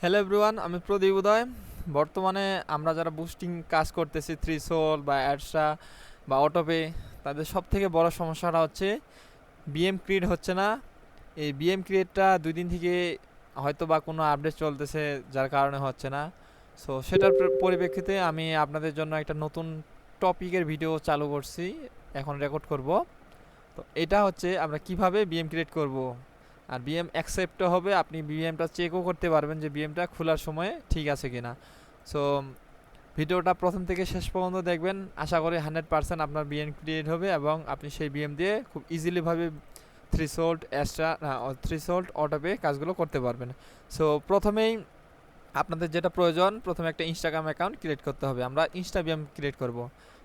Hello everyone, আমি প্রদীপ উদয়। বর্তমানে আমরা যারা বুস্টিং কাজ করতেছি, থ্রিসোল বা অ্যাডসা বা অটোপে, তাদের সব থেকে বড় সমস্যাটা হচ্ছে বিএম ক্রিয়েট হচ্ছে না। এই বিএম ক্রিয়েটটা 2 দিন থেকে হয়তো বা কোনো আপডেট চলতেছে, যার কারণে হচ্ছে না। সো সেটার পরিপ্রেক্ষিতে আমি আপনাদের জন্য একটা নতুন টপিকের ভিডিও চালু করছি, এখন রেকর্ড করব। তো এটা হচ্ছে আমরা কিভাবে বিএম ক্রিয়েট করব, আর বিএম অ্যাকসেপ্টও হবে, আপনি বিএমটা চেকও করতে পারবেন যে বিএমটা খোলার সময় ঠিক আছে কিনা। সো ভিডিওটা প্রথম থেকে শেষ পর্যন্ত দেখবেন, আশা করি 100% আপনার বিএম ক্রিয়েট হবে এবং আপনি সেই বিএম দিয়ে খুব ইজিলিভাবে থ্রিসোল্ড এক্সট্রা থ্রিসোল্ড অটোপে কাজগুলো করতে পারবেন। সো প্রথমেই আপনাদের যেটা প্রয়োজন, প্রথমে একটা ইনস্টাগ্রাম অ্যাকাউন্ট ক্রিয়েট করতে হবে। আমরা ইনস্টা বিএম ক্রিয়েট করব,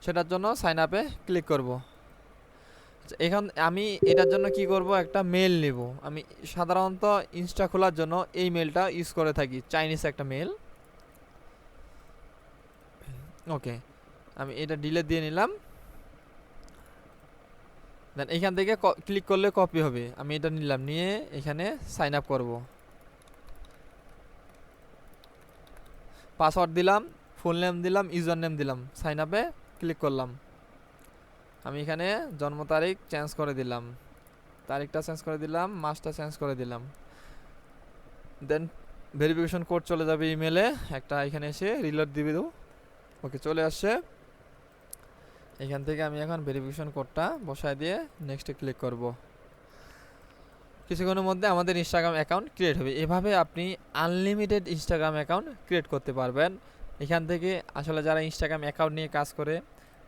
সেটার জন্য সাইন আপে ক্লিক করব। এখন আমি এটার জন্য কি করব, একটা মেল নেব। আমি সাধারণত ইনস্টা খোলার জন্য এই মেলটা ইউজ করে থাকি, চাইনিজ একটা মেল। ওকে, আমি এটা ডিলিট দিয়ে নিলাম। দেন এখান থেকে ক্লিক করলে কপি হবে, আমি এটা নিলাম, নিয়ে এখানে সাইন আপ করব। পাসওয়ার্ড দিলাম, ফুল নেম দিলাম, ইউজার নেম দিলাম, সাইন আপে ক্লিক করলাম। আমি এখানে জন্ম তারিখ চেঞ্জ করে দিলাম, তারিখটা চেঞ্জ করে দিলাম, মাসটা চেঞ্জ করে দিলাম। দেন ভেরিফিকেশন কোড চলে যাবে ইমেলে, একটা এখানে এসে রিলোড দিবে দেবো। ওকে, চলে আসছে। এখান থেকে আমি এখন ভেরিফিকেশন কোডটা বসায় দিয়ে নেক্সটে ক্লিক করব। কিছুক্ষণের মধ্যে আমাদের ইনস্টাগ্রাম অ্যাকাউন্ট ক্রিয়েট হবে। এভাবে আপনি আনলিমিটেড ইনস্টাগ্রাম অ্যাকাউন্ট ক্রিয়েট করতে পারবেন। এখান থেকে আসলে যারা ইনস্টাগ্রাম অ্যাকাউন্ট নিয়ে কাজ করে,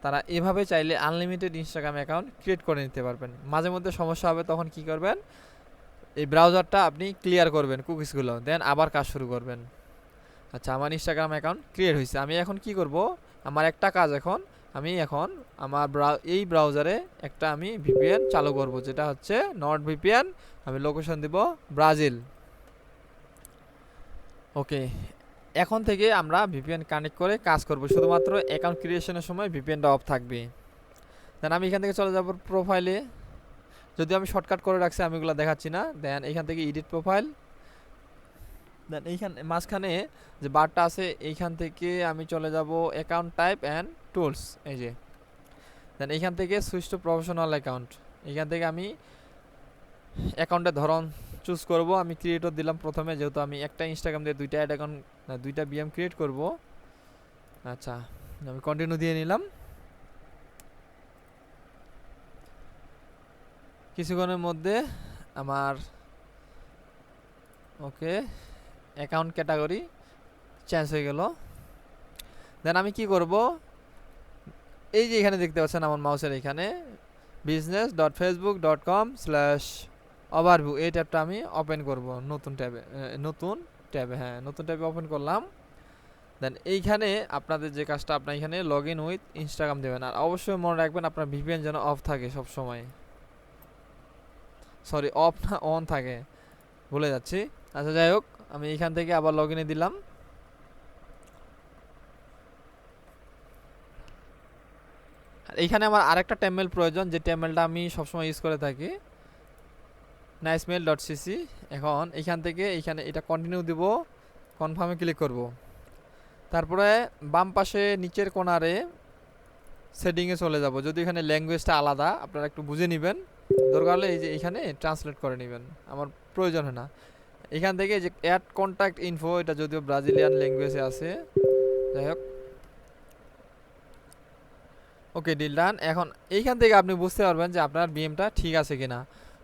তারা এভাবে চাইলে আনলিমিটেড ইনস্টাগ্রাম অ্যাকাউন্ট ক্রিয়েট করে নিতে পারবেন। মাঝে মধ্যে সমস্যা হবে, তখন কি করবেন, এই ব্রাউজারটা আপনি ক্লিয়ার করবেন, কুকিজগুলো, দেন আবার কাজ শুরু করবেন। আচ্ছা, আমার ইনস্টাগ্রাম অ্যাকাউন্ট ক্রিয়েট হয়েছে। আমি এখন কি করব, আমার একটা কাজ এখন, আমি এখন আমার এই ব্রাউজারে একটা আমি ভিপিএন চালু করব, যেটা হচ্ছে নর্ড ভিপিএন। আমি লোকেশন দিব ব্রাজিল। ওকে, এখন থেকে আমরা ভিপিএন কানেক্ট করে কাজ করব, শুধুমাত্র অ্যাকাউন্ট ক্রিয়েশনের সময় ভিপিএনটা অফ থাকবে। দেন আমি এখান থেকে চলে যাব প্রোফাইলে, যদি আমি শর্টকাট করে রাখছি, আমি এগুলো দেখাচ্ছি না। দেন এখান থেকে এডিট প্রোফাইল। দেন এইখানে মাঝখানে যে বারটা আছে, এইখান থেকে আমি চলে যাব অ্যাকাউন্ট টাইপ অ্যান্ড টুলস, এই যে। দেন এইখান থেকে সুইচ টু প্রফেশনাল অ্যাকাউন্ট, এইখান থেকে আমি অ্যাকাউন্টের ধরন চুজ করব। আমি ক্রিয়েটর দিলাম প্রথমে, যেহেতু আমি একটা ইনস্টাগ্রাম দিয়ে দুইটা অ্যাড অ্যাকাউন্ট, দুইটা বিএম ক্রিয়েট করব। আচ্ছা, আমি কন্টিনিউ দিয়ে নিলাম। কিছুক্ষণের মধ্যে আমার ওকে অ্যাকাউন্ট ক্যাটাগরি চেঞ্জ হয়ে গেল। দেন আমি কি করব, এই যে এখানে দেখতে পাচ্ছেন আমার মাউসের এখানে business.facebook.com/overview, এই ট্যাবটা আমি ওপেন করব নতুন ট্যাবে, নতুন ট্যাবে ওপেন করলাম। দেন এইখানে আপনাদের যে কাজটা, আপনার এখানে লগ ইন উইথ ইনস্টাগ্রাম দেবেন, আর অবশ্যই মনে রাখবেন আপনার ভিপিএন যেন অফ থাকে সব সময়, সরি অফ না অন থাকে, ভুলে যাচ্ছি। আচ্ছা, যাই হোক, আমি এখান থেকে আবার লগ ইনে দিলাম। আর এইখানে আমার আরেকটা টেমমেল প্রয়োজন, যে টেমমেলটা আমি সবসময় ইউজ করে থাকি, nicemail.cc। এখন এখান থেকে এইখানে এটা কন্টিনিউ দিব, কনফার্মে ক্লিক করব। তারপরে বাম পাশে নিচের কোণারে সেটিংয়ে চলে যাব। যদি এখানে ল্যাঙ্গুয়েজটা আলাদা, আপনারা একটু বুঝে নেবেন, দরকার হলে এই যে এখানে ট্রান্সলেট করে নেবেন, আমার প্রয়োজন হয় না। এখান থেকে যে অ্যাড কন্ট্যাক্ট ইনফো, এটা যদিও ব্রাজিলিয়ান ল্যাঙ্গুয়েজে আছে, যাই হোক। ওকে, ডিল ডান। এখন এইখান থেকে আপনি বুঝতে পারবেন যে আপনার বিএমটা ঠিক আছে কিনা।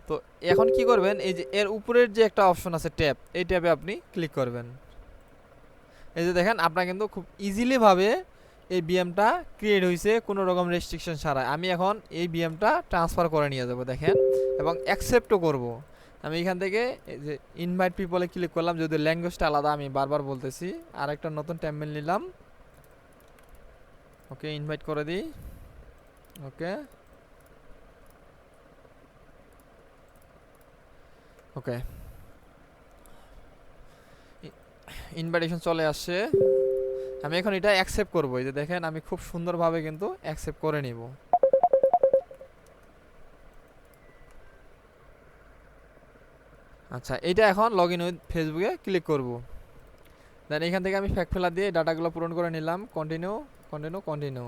তো এখন কি করবেন, এই যে এর উপরের যে একটা অপশন আছে ট্যাব, এই ট্যাবে আপনি ক্লিক করবেন। এই যে দেখেন, আপনার কিন্তু খুব ইজিলিভাবে এই বিএমটা ক্রিয়েট হয়েছে, কোনো রকম রেস্ট্রিকশন ছাড়াই। আমি এখন এই বিএমটা ট্রান্সফার করে নিয়ে যাব, দেখেন, এবং অ্যাকসেপ্টও করব। আমি এখান থেকে এই যে ইনভাইট পিপলে ক্লিক করলাম, যদি ল্যাঙ্গুয়েজটা আলাদা, আমি বারবার বলতেছি। আর একটা নতুন টেমমেল নিলাম, ওকে, ইনভাইট করে দিই। ওকে, ওকে, ইনভাইটেশন চলে আসছে। আমি এখন এটা অ্যাকসেপ্ট করবো, এই যে দেখেন, আমি খুব সুন্দরভাবে কিন্তু অ্যাকসেপ্ট করে নিব। আচ্ছা, এটা এখন লগ ইন উইথ ফেসবুকে ক্লিক করব। দেন এখান থেকে আমি ফ্যাক্ট ফিলার দিয়ে ডাটাগুলো পূরণ করে নিলাম। Continue continue continue.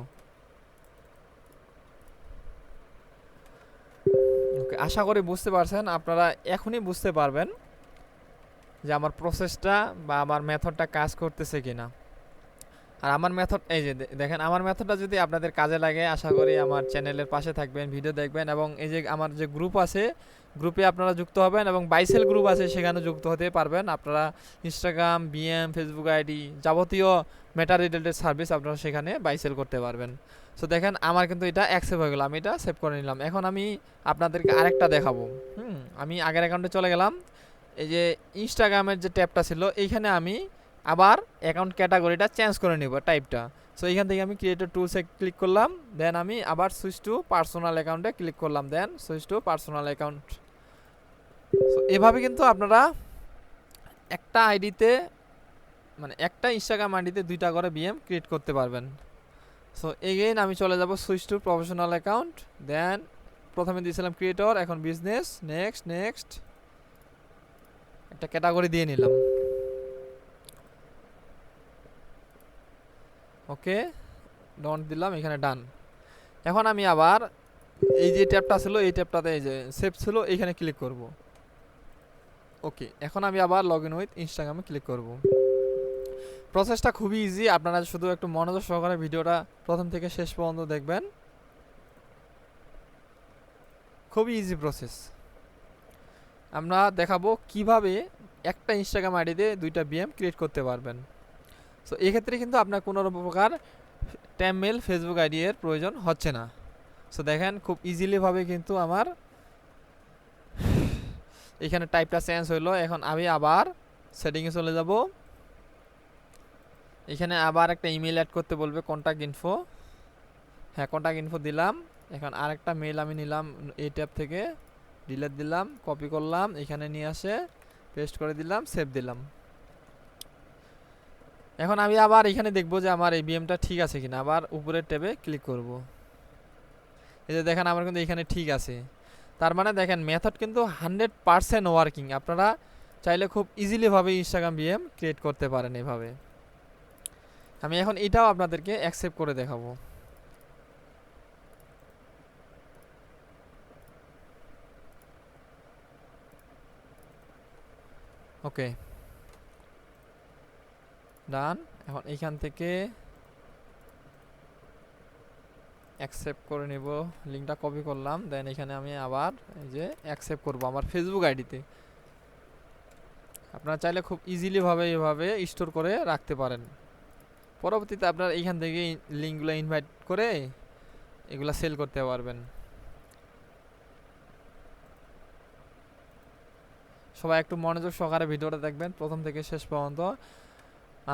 ওকে, আশা করি বুঝতে পারছেন। আপনারা এখনই বুঝতে পারবেন যে আমার প্রসেসটা বা আমার মেথডটা কাজ করতেছে কিনা। আর আমার মেথড এই যে দেখেন, আমার মেথডটা যদি আপনাদের কাজে লাগে আশা করি আমার চ্যানেলের পাশে থাকবেন, ভিডিও দেখবেন, এবং এই যে আমার যে গ্রুপ আছে গ্রুপে আপনারা যুক্ত হবেন, এবং বাইসেল গ্রুপ আছে সেখানে যুক্ত হতে পারবেন। আপনারা ইনস্টাগ্রাম, বিএম, ফেসবুক আইডি, যাবতীয় মেটা রিলেটেড সার্ভিস আপনারা সেখানে বাইসেল করতে পারবেন। সো দেখেন আমার কিন্তু এটা অ্যাকসেপ্ট হয়ে গেল, আমি এটা সেভ করে নিলাম। এখন আমি আপনাদেরকে আরেকটা দেখাবো। আমি আগের অ্যাকাউন্টে চলে গেলাম। এই যে ইনস্টাগ্রামের যে ট্যাবটা ছিল এইখানে আমি আবার অ্যাকাউন্ট ক্যাটাগরিটা চেঞ্জ করে নিব, টাইপটা। সো এইখান থেকে আমি ক্রিয়েটর টুলসে ক্লিক করলাম, দেন আমি আবার সুইচ টু পার্সোনাল অ্যাকাউন্টে ক্লিক করলাম, then switch to personal account. So এভাবে কিন্তু আপনারা একটা আইডিতে মানে একটা ইনস্টাগ্রাম আইডিতে 2টা করে বিএম ক্রিয়েট করতে পারবেন। সো এগেইন আমি চলে যাব সুইচ টু প্রফেশনাল অ্যাকাউন্ট, দেন প্রথমে দিয়েছিলাম ক্রিয়েটর, এখন বিজনেস, নেক্সট নেক্সট, একটা ক্যাটাগরি দিয়ে নিলাম। ওকে, ডন দিলাম, এখানে ডান। এখন আমি আবার এই যে ট্যাবটা ছিল এই ট্যাবটাতে এই যে সেভ ছিল এইখানে ক্লিক করব। ওকে, এখন আমি আবার লগ ইন উইথ ইনস্টাগ্রামে ক্লিক করব। প্রসেসটা খুবই ইজি, আপনারা শুধু একটু মনোযোগ সহকারে ভিডিওটা প্রথম থেকে শেষ পর্যন্ত দেখবেন। খুবই ইজি প্রসেস। আমরা দেখাবো কিভাবে একটা ইনস্টাগ্রাম আইডিতে 2টা বিএম ক্রিয়েট করতে পারবেন। সো এক্ষেত্রে কিন্তু আপনার কোনো প্রকার মেল ফেসবুক আইডি এর প্রয়োজন হচ্ছে না। সো দেখেন খুব ইজিলিভাবে কিন্তু আমার এখানে টাইপটা চেঞ্জ হইলো। এখন আমি আবার সেটিংয়ে চলে যাব, এখানে আবার একটা ইমেল অ্যাড করতে বলবে, কন্ট্যাক্ট ইনফো। হ্যাঁ, কন্ট্যাক্ট ইনফো দিলাম। এখন আরেকটা মেল আমি নিলাম এই ট্যাব থেকে, ডিলিট দিলাম, কপি করলাম, এখানে নিয়ে আসে পেস্ট করে দিলাম, সেভ দিলাম। এখন আমি আবার এখানে দেখবো যে আমার এই বিএমটা ঠিক আছে কিনা, আবার উপরের ট্যাবে ক্লিক করব। এই যে দেখেন আমার কিন্তু এখানে ঠিক আছে। তার মানে দেখেন মেথড কিন্তু 100% ওয়ার্কিং। আপনারা চাইলে খুব ইজিলিভাবে ইনস্টাগ্রাম বিএম ক্রিয়েট করতে পারেন এভাবে। আমি এখন এটাও আপনাদেরকে অ্যাকসেপ্ট করে দেখাবো। ওকে, ডান। এখন এইখান থেকে অ্যাকসেপ্ট করে নেব, লিঙ্কটা কপি করলাম, দেন এখানে আমি আবার এই যে অ্যাকসেপ্ট করব আমার ফেসবুক আইডিতে। আপনারা চাইলে খুব ইজিলিভাবে এভাবে স্টোর করে রাখতে পারেন। পরবর্তীতে আপনারা এইখান থেকে লিঙ্কগুলো ইনভাইট করে এগুলা সেল করতে পারবেন। সবাই একটু মনোযোগ সহকারে ভিডিওটা দেখবেন প্রথম থেকে শেষ পর্যন্ত।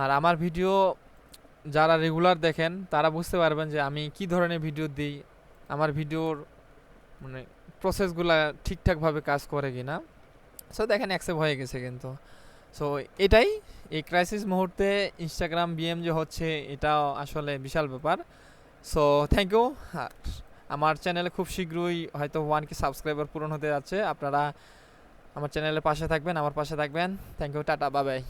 আর আমার ভিডিও যারা রেগুলার দেখেন তারা বুঝতে পারবেন যে আমি কি ধরনের ভিডিও দিই, আমার ভিডিওর মানে প্রসেসগুলো ঠিকঠাকভাবে কাজ করে কিনা। সো দেখেন অ্যাকসেপ্ট হয়ে গেছে কিন্তু। সো এটাই এই ক্রাইসিস মুহূর্তে ইনস্টাগ্রাম বিএম যে হচ্ছে এটাও আসলে বিশাল ব্যাপার। So thank you. আমার চ্যানেলে খুব শীঘ্রই হয়তো 1K সাবস্ক্রাইবার পূরণ হতে যাচ্ছে। আপনারা আমার চ্যানেলের পাশে থাকবেন, আমার পাশে থাকবেন। Thank you, tata, bye by.